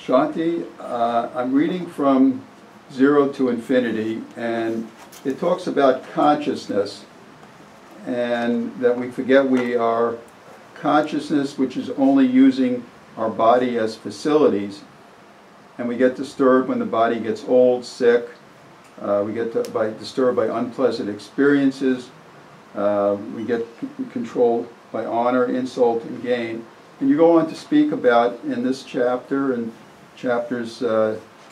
Shanti, I'm reading from Zero to Infinity, and it talks about consciousness, and that we forget we are consciousness, which is only using our body as facilities, and we get disturbed when the body gets old, sick. We get disturbed by unpleasant experiences. We get controlled by honor, insult, and gain. And you go on to speak about, in this chapter and chapters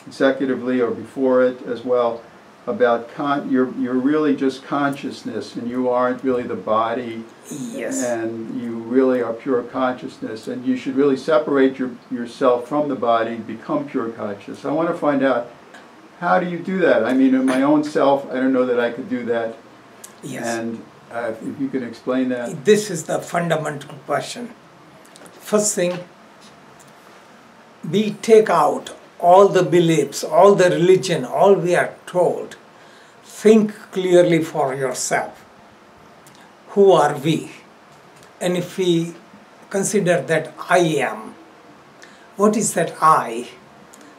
consecutively or before it as well, about you're really just consciousness, and you aren't really the body. Yes. And you really are pure consciousness, and you should really separate yourself from the body and become pure conscious. I want to find out, how do you do that? I mean, in my own self, I don't know that I could do that. Yes. And if you could explain that. This is the fundamental question. First thing, we take out all the beliefs, all the religion, all we are told. Think clearly for yourself. Who are we? And if we consider that I am, what is that I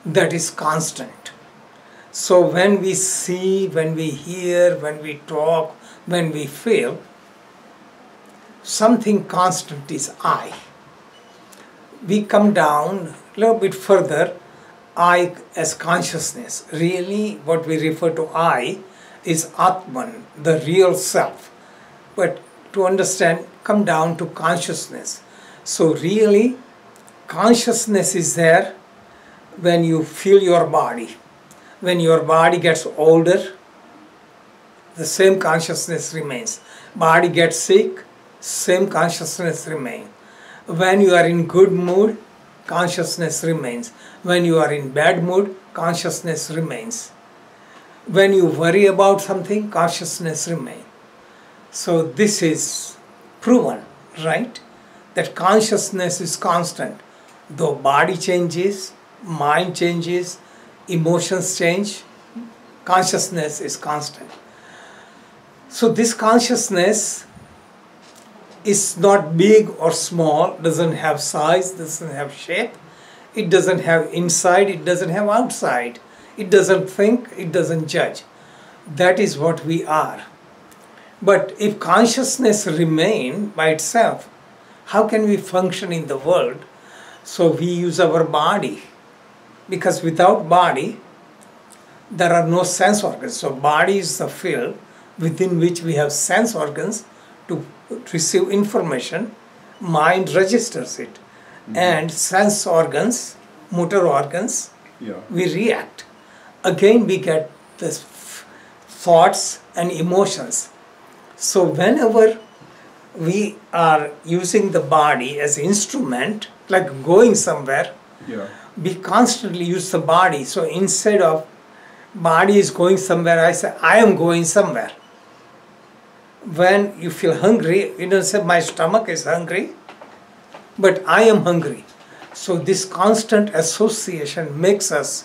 that is constant? So when we see, when we hear, when we talk, when we feel, something constant is I. We come down a little bit further, I as consciousness. Really, what we refer to I is Atman, the real self. But to understand, come down to consciousness. So really, consciousness is there when you feel your body. When your body gets older, the same consciousness remains. Body gets sick, same consciousness remains. When you are in good mood, consciousness remains. When you are in bad mood, consciousness remains. When you worry about something, consciousness remains. So this is proven, right? That consciousness is constant. Though body changes, mind changes, emotions change, consciousness is constant. So this consciousness is not big or small, doesn't have size, doesn't have shape, it doesn't have inside, it doesn't have outside, it doesn't think, it doesn't judge. That is what we are. But if consciousness remain by itself, how can we function in the world? So we use our body, because without body, there are no sense organs. So body is the field within which we have sense organs to receive information. Mind registers it. And sense organs, motor organs, we react. Again, we get this thoughts and emotions. So whenever we are using the body as instrument, like going somewhere, we constantly use the body. So instead of body is going somewhere, I say I am going somewhere. When you feel hungry, you don't say my stomach is hungry, but I am hungry. So this constant association makes us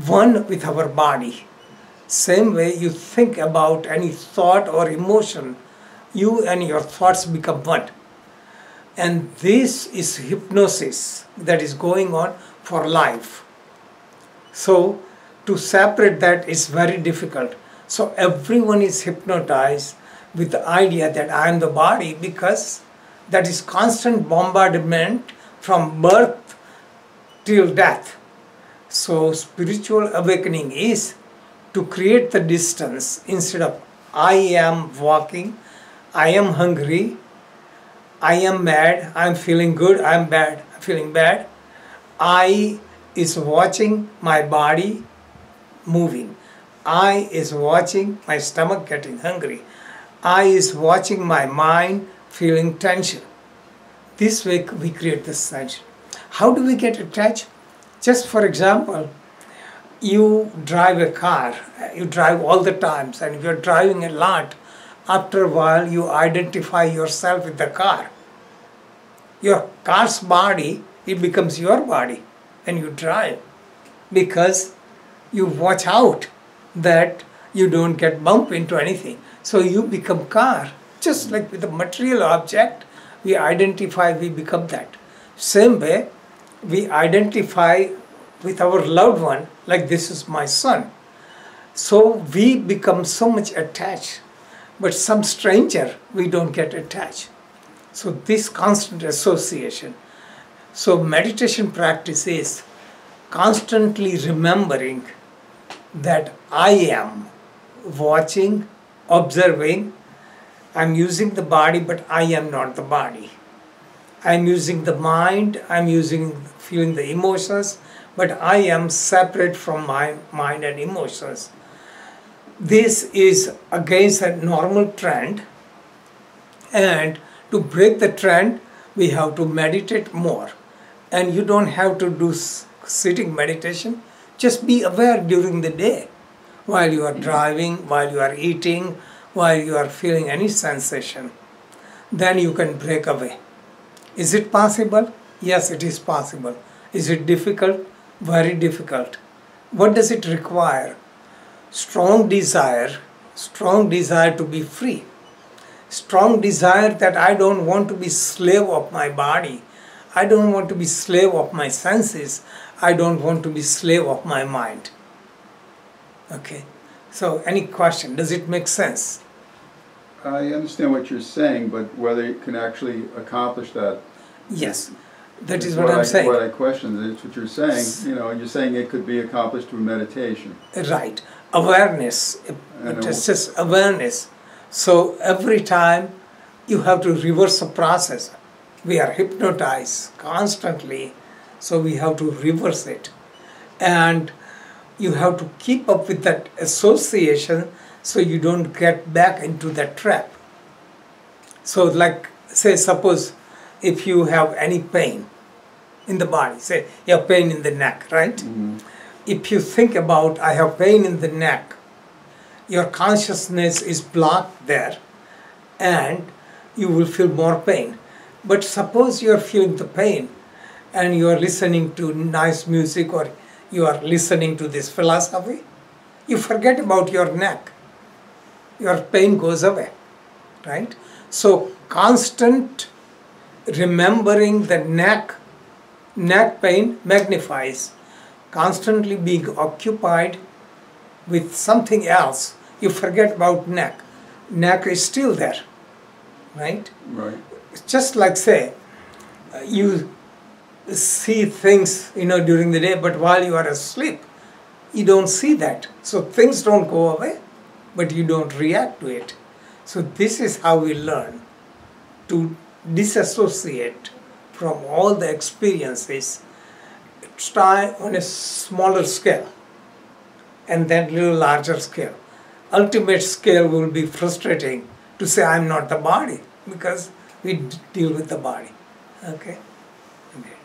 one with our body. Same way you think about any thought or emotion, you and your thoughts become one. And this is hypnosis that is going on for life. So to separate that is very difficult. So everyone is hypnotized with the idea that I am the body, because that is constant bombardment from birth till death. So spiritual awakening is to create the distance. Instead of I am walking, I am hungry, I am mad, I am feeling good, I am bad, I am feeling bad. I is watching my body moving. I is watching my stomach getting hungry. I is watching my mind feeling tension. This way we create this tension. How do we get attached? Just for example, you drive a car, you drive all the times, and if you're driving a lot, after a while you identify yourself with the car. Your car's body, it becomes your body and you drive, because you watch out that you don't get bumped into anything. So you become car. Just like with a material object, we identify, we become that. Same way, we identify with our loved one, like this is my son. So we become so much attached, but some stranger, we don't get attached. So this constant association. So meditation practice is constantly remembering that I am watching, observing. I'm using the body, but I am not the body. I'm using the mind, I'm feeling the emotions, but I am separate from my mind and emotions. This is against a normal trend, and to break the trend, we have to meditate more. And you don't have to do sitting meditation, just be aware during the day, while you are driving, while you are eating, while you are feeling any sensation. Then you can break away. Is it possible? Yes, it is possible. Is it difficult? Very difficult. What does it require? Strong desire to be free. Strong desire that I don't want to be slave of my body. I don't want to be slave of my senses. I don't want to be slave of my mind. Okay. So any question? Does it make sense? I understand what you're saying, but whether you can actually accomplish that. Yes, that is what I'm saying. What I question is what you're saying. You know, you're saying it could be accomplished through meditation. Right. Awareness. It's just awareness. So every time you have to reverse the process. We are hypnotized constantly, so we have to reverse it. And you have to keep up with that association so you don't get back into that trap. So like, say, suppose if you have any pain in the body, say you have pain in the neck, right? Mm-hmm. If you think about, I have pain in the neck, your consciousness is blocked there and you will feel more pain. But suppose you are feeling the pain and you are listening to nice music or you are listening to this philosophy, you forget about your neck. Your pain goes away, right? So constant remembering the neck pain magnifies. Constantly being occupied with something else, you forget about neck. Neck is still there, right? Right. It's just like, say, you see things, during the day, but while you are asleep, you don't see that. So things don't go away, but you don't react to it. So this is how we learn to disassociate from all the experiences. Try on a smaller scale and then little larger scale. Ultimate scale will be frustrating to say I'm not the body because we deal with the body. Okay? Okay.